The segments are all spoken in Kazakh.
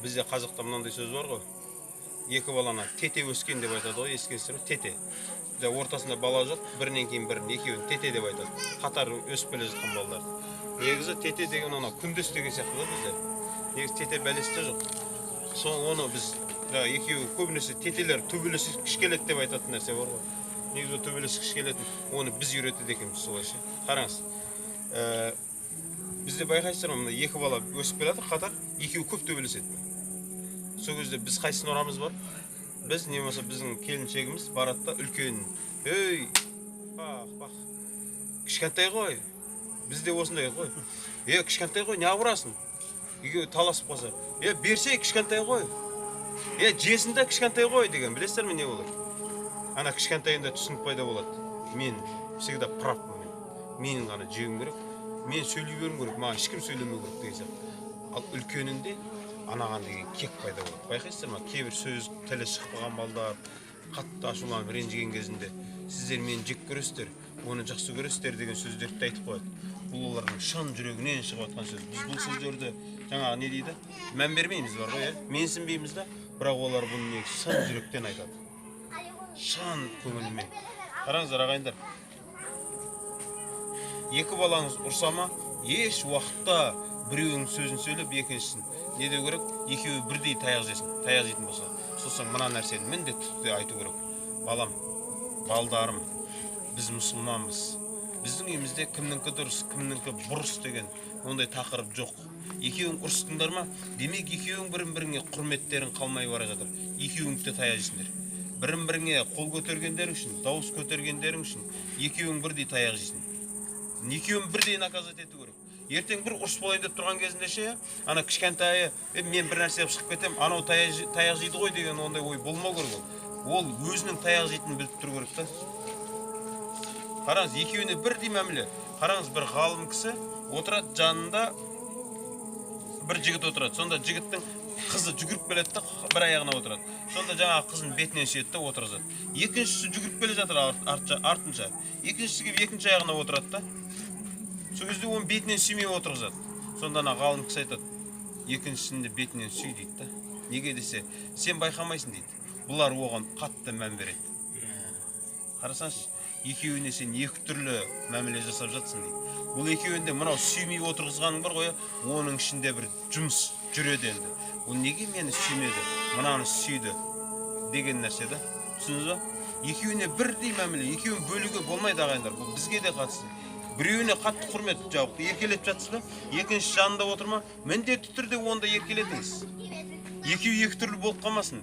Бізде қазақта мынандай сөз бар ғой. Екі баланы тете өскен деп айтады ғой, ескерсеңіз, тете. Ортасында бала жоқ, бірінен кейін бірін, екеуін тете деп айтады. Қатар өсіп келе жатқан балалар. Негізі тете деген ана күндес деген сияқты да бізде. Негізі тете бәлесте жоқ. Оны біз екеуі көбінесе тетелер төбелескіш келеді деп айтатын нәрсе бар ғой. Негізі төбелескіш келетін, оны біз үйретеді екенбіз солайша. Қараңыз. Бізде байқайсыздар ма, екі бала өсіп келеді қатар, екеуі көп төбелеседі. Сол кезде біз қайсысын ұрамыз бар? Біз не болмаса біздің келіншегіміз барады да үлкен, "Ей, бақ, кішкентай ғой." Бізде осындай ғой. Кішкентай ғой, не ұрасың? Екеуі таласып қалса, "Берсе кішкентай ғой." Жесін де кішкентай ғой" деген. Білесіздер ме не болады? Ана кішкентайында түсінік пайда болады. Мен всегда правмын. Менің ғана жеуім керек. Мен сөйлей беруім керек, маған ешкім сөйлемеу керек деген сияқты. Ал үлкенінде анаған деген кек пайда болады. Байқайсыздар ма? Кейбір сөз тілі шықпаған балдар қатты ашуланып ренжіген кезінде "Сіздер мені жек көресіздер, оны жақсы көресіздер" деген сөздерді айтып қояды. Бұл олардың шын жүрегінен шығып жатқан сөз. Біз бұл сөздерді жаңағы не дейді? Мән бермейміз бар ғой, менсінбейміз да, бірақ олар бұны шын жүректен айтады. Шын көңілмен. Қараңыздар ағайындар. Екі балаңыз ұрса ма, еш уақытта біреуінің сөзін сөйлеп, екіншісін не деу керек? Екеуі бірдей таяқ жесін. Таяқ жейтін болса, сосын мына нәрсені міндетті түрде айту керек. Балам, балдарым, біз мұсылманбыз. Біздің үйімізде кімніңкі дұрыс, кімніңкі бұрыс деген ондай тақырып жоқ. Екеуің ұрыстыңдар ма? Демек екеуің бірін-біріңе құрметтерің қалмай бара жатыр. Екеуің де таяқ жейсіңдер. Бірін-біріңе қол көтергендерің үшін, дауыс көтергендерің үшін екеуің бірдей таяқ жейсің. Екеуін бірдей наказать ету керек. Ертең бір ұрыс болайын деп тұрған кезінде ше, ана кішкентайы, мен бір нәрсе шығып кетем, анау таяқ жейді ғой деген ондай ой болмау керек. Ол өзінің таяқ жейтінін біліп тұру керек та. Қараңыз, екеуіне бірдей мәміле. Қараңыз, бір ғалым кісі отырады, жанында бір жігіт отырады. Сонда жігіттің қызы жүгіріп келеді да, бір аяғына отырады. Сонда жаңағы қызын бетінен сүйеді да отырғызады. Екіншісі жүгіріп келе жатыр артынша. Екіншісі келіп екінші аяғына отырады да. Сол кезде оның бетінен сүймей отырғызады. Сонда ана ғалым кісі айтады, екіншісінде бетінен сүй дейді да. Неге десе, сен байқамайсың дейді. Бұлар оған қатты мән береді. Қарасаңшы, екеуіне сен екі түрлі мәміле жасап жатсың дейді. Бұл екеуінде мынау сүймей отырғызғаның бар ғой, оның ішінде бір жұмыс жүреді енді. Ол неге мені сүймеді, мынаны сүйді деген нәрсе да. Түсініңіз ба? Екеуіне бірдей мәміле, екеуін бөлуге болмайды ағайындар. Бұл бізге де қатысты. Біреуіне қатты құрмет жауып еркелеп жатсыз ба? Екінші жанында отырма, міндетті түрде онда еркелетіңіз. Екеуі екі түрлі болып қалмасын.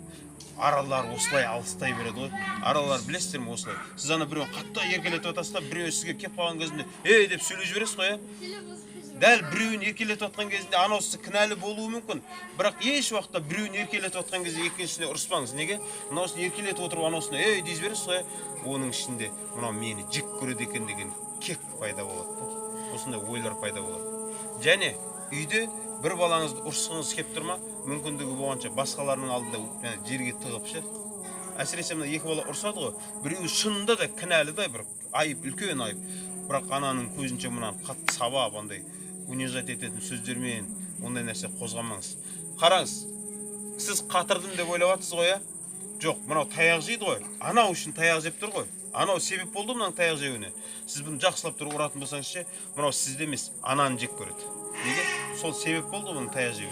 Аралар осылай алыстай береді ғой. Аралар білесіздер ме осылай? Сіз ана біреуін қатты еркелетіп отырсыз да, біреу сізге кеп қалған кезінде "Ей" деп сөйлей жібересіз ғой. Дәл біреуін еркелетіп отқан кезінде анаусы кінәлі болуы мүмкін. Бірақ еш уақытта біреуін еркелетіп отқан кезде екіншісіне ұрыспаңыз. Неге? Мынаусын еркелетіп отырып анаусына "Ей" дей жібересіз ғой. Оның ішінде мынау мені жек көреді екен деген кек пайда болады. Осындай ойлар пайда болады. Және үйде бір балаңызды ұрысқыңыз кеп тұрма, мүмкіндігі болғанша басқаларының алдында жерге тығып ше. Әсіресе мына екі бала ұрсады ғой, біреуі шынында да кінәлі да, бір айып, үлкен айып. Бірақ ананың көзінше мұнан қатты сабап, андай унижать ететін сөздермен ондай нәрсе қозғамаңыз. Қараңыз, сіз қатырдым деп ойлап жатсыз ғой, жоқ, мынау таяқ жейді ғой, анау үшін таяқ жеп тұр ғой. Анау себеп болды мынаның таяқ жеуіне. Сіз бұны жақсылап тұрып ұратын болсаңыз ше, мынау сізде емес, ананы жек көреді. Неге? Сол себеп болды бұның таяқ жеуіне.